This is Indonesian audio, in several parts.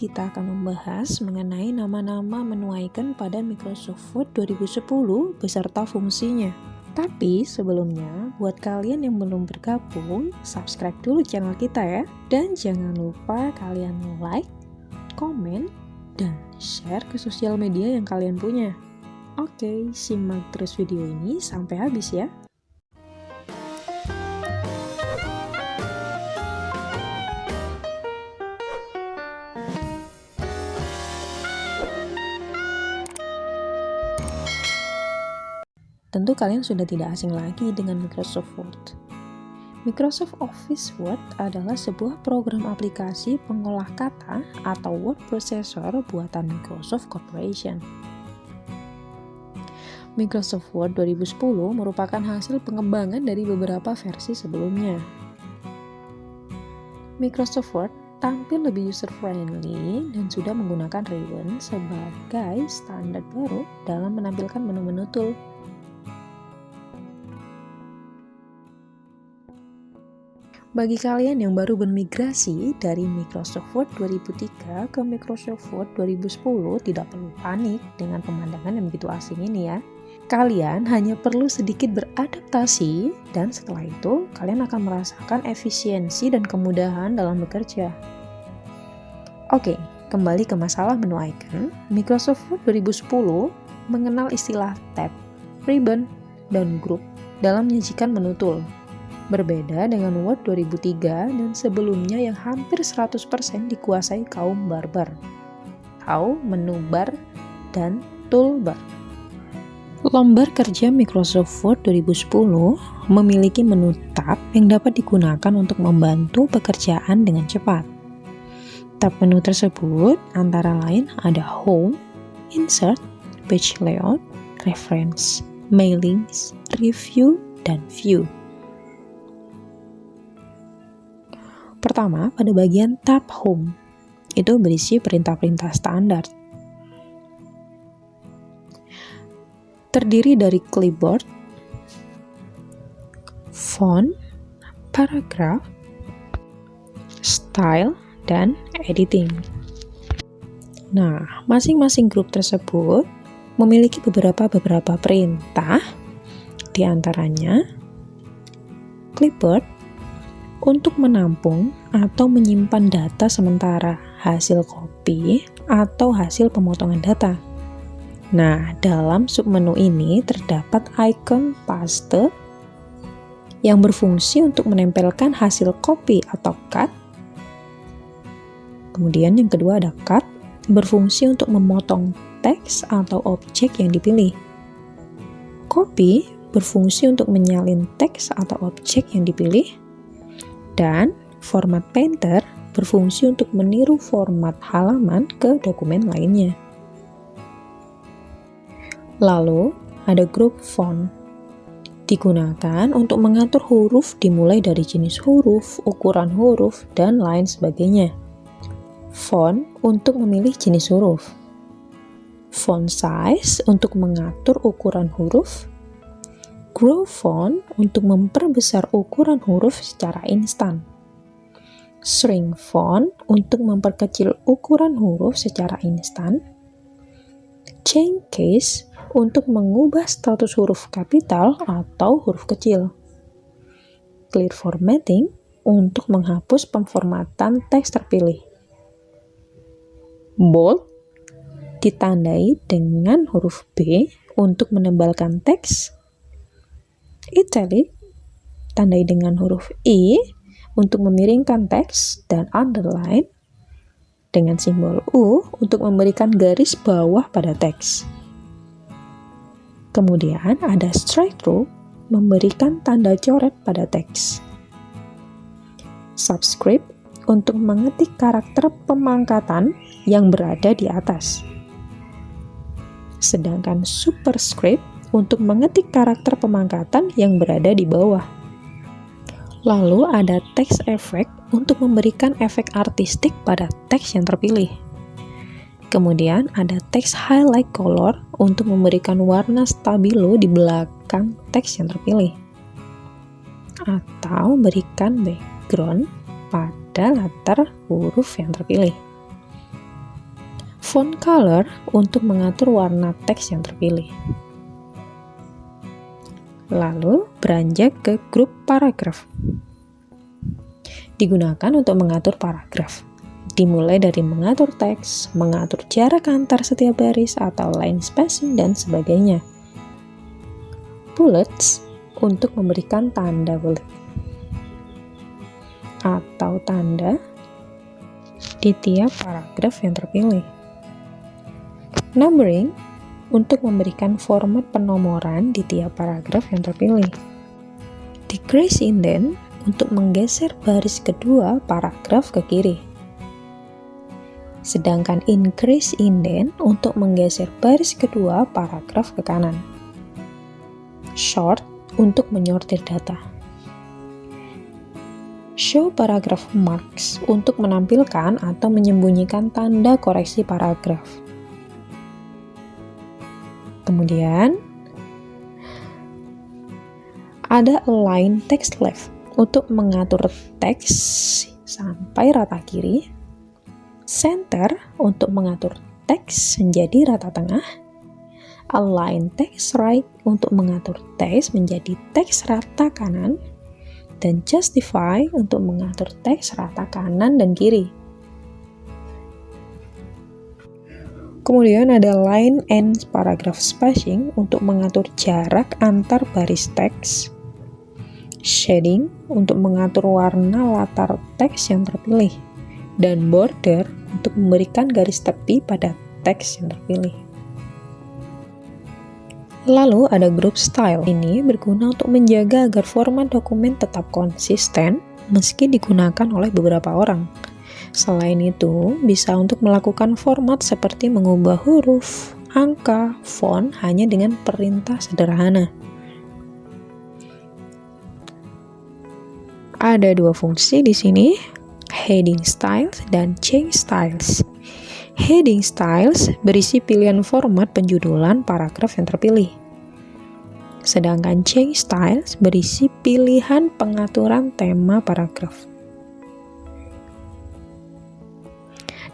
kita akan membahas mengenai nama-nama menu icon pada Microsoft Word 2010 beserta fungsinya. Tapi sebelumnya, buat kalian yang belum bergabung, subscribe dulu channel kita ya. Dan jangan lupa kalian like, komen, dan share ke sosial media yang kalian punya. Oke, simak terus video ini sampai habis ya. Tentu kalian sudah tidak asing lagi dengan Microsoft Word. Microsoft Office Word adalah sebuah program aplikasi pengolah kata atau word processor buatan Microsoft Corporation. Microsoft Word 2010 merupakan hasil pengembangan dari beberapa versi sebelumnya. Microsoft Word tampil lebih user-friendly dan sudah menggunakan Ribbon sebagai standar baru dalam menampilkan menu-menu tool. Bagi kalian yang baru bermigrasi dari Microsoft Word 2003 ke Microsoft Word 2010, tidak perlu panik dengan pemandangan yang begitu asing ini ya. Kalian hanya perlu sedikit beradaptasi dan setelah itu kalian akan merasakan efisiensi dan kemudahan dalam bekerja. Oke, kembali ke masalah menu icon. Microsoft Word 2010 mengenal istilah tab, ribbon, dan group dalam menyajikan menu tool. Berbeda dengan Word 2003 dan sebelumnya yang hampir 100% dikuasai kaum barbar atau menu bar dan toolbar. Lembar kerja Microsoft Word 2010 memiliki menu tab yang dapat digunakan untuk membantu pekerjaan dengan cepat. Tab menu tersebut antara lain ada Home, Insert, Page Layout, Reference, Mailings, Review, dan View. Pertama, pada bagian tab Home, itu berisi perintah-perintah standar. Terdiri dari clipboard, font, paragraph, style, dan editing. Nah, masing-masing grup tersebut memiliki beberapa perintah, di antaranya clipboard untuk menampung atau menyimpan data sementara, hasil copy, atau hasil pemotongan data. Nah, dalam submenu ini terdapat icon paste yang berfungsi untuk menempelkan hasil copy atau cut. Kemudian yang kedua ada cut, berfungsi untuk memotong teks atau objek yang dipilih. Copy berfungsi untuk menyalin teks atau objek yang dipilih. Dan format painter berfungsi untuk meniru format halaman ke dokumen lainnya. Lalu, ada grup font. Digunakan untuk mengatur huruf dimulai dari jenis huruf, ukuran huruf, dan lain sebagainya. Font untuk memilih jenis huruf. Font size untuk mengatur ukuran huruf. Grow font untuk memperbesar ukuran huruf secara instan. Shrink font untuk memperkecil ukuran huruf secara instan. Change case untuk mengubah status huruf kapital atau huruf kecil. Clear formatting untuk menghapus pemformatan teks terpilih. Bold ditandai dengan huruf B untuk menebalkan teks. Italic tandai dengan huruf I untuk memiringkan teks, dan underline dengan simbol U untuk memberikan garis bawah pada teks. Kemudian ada strike through memberikan tanda coret pada teks. Subscript untuk mengetik karakter pemangkatan yang berada di atas. Sedangkan superscript untuk mengetik karakter pemangkatan yang berada di bawah. Lalu ada text effect untuk memberikan efek artistik pada teks yang terpilih. Kemudian ada text highlight color untuk memberikan warna stabilo di belakang teks yang terpilih. Atau berikan background pada latar huruf yang terpilih. Font color untuk mengatur warna teks yang terpilih. Lalu beranjak ke grup paragraf. Digunakan untuk mengatur paragraf. Dimulai dari mengatur teks, mengatur jarak antar setiap baris atau line spacing, dan sebagainya. Bullets untuk memberikan tanda bullet atau tanda di tiap paragraf yang terpilih. Numbering untuk memberikan format penomoran di tiap paragraf yang terpilih. Decrease indent untuk menggeser baris kedua paragraf ke kiri. Sedangkan increase indent untuk menggeser baris kedua paragraf ke kanan. Sort untuk menyortir data. Show paragraph marks untuk menampilkan atau menyembunyikan tanda koreksi paragraf. Kemudian ada align text left untuk mengatur teks sampai rata kiri. Center untuk mengatur teks menjadi rata tengah. Align text right untuk mengatur teks menjadi teks rata kanan. Dan justify untuk mengatur teks rata kanan dan kiri. Kemudian ada line and paragraph spacing untuk mengatur jarak antar baris teks. Shading untuk mengatur warna latar teks yang terpilih. Dan border untuk memberikan garis tepi pada teks yang terpilih. Lalu ada group style. Ini berguna untuk menjaga agar format dokumen tetap konsisten meski digunakan oleh beberapa orang. Selain itu, bisa untuk melakukan format seperti mengubah huruf, angka, font hanya dengan perintah sederhana. Ada dua fungsi di sini, heading styles dan change styles. Heading styles berisi pilihan format penjudulan paragraf yang terpilih. Sedangkan change styles berisi pilihan pengaturan tema paragraf.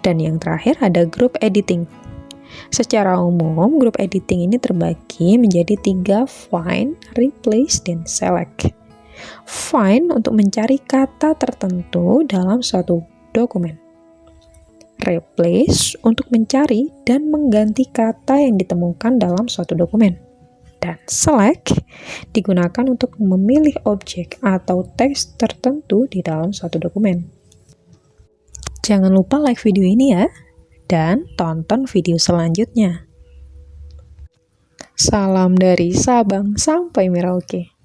Dan yang terakhir ada group editing. Secara umum, group editing ini terbagi menjadi 3: find, replace, dan select. Find untuk mencari kata tertentu dalam suatu dokumen. Replace untuk mencari dan mengganti kata yang ditemukan dalam suatu dokumen. Dan select digunakan untuk memilih objek atau teks tertentu di dalam suatu dokumen. Jangan lupa like video ini ya, dan tonton video selanjutnya. Salam dari Sabang sampai Merauke.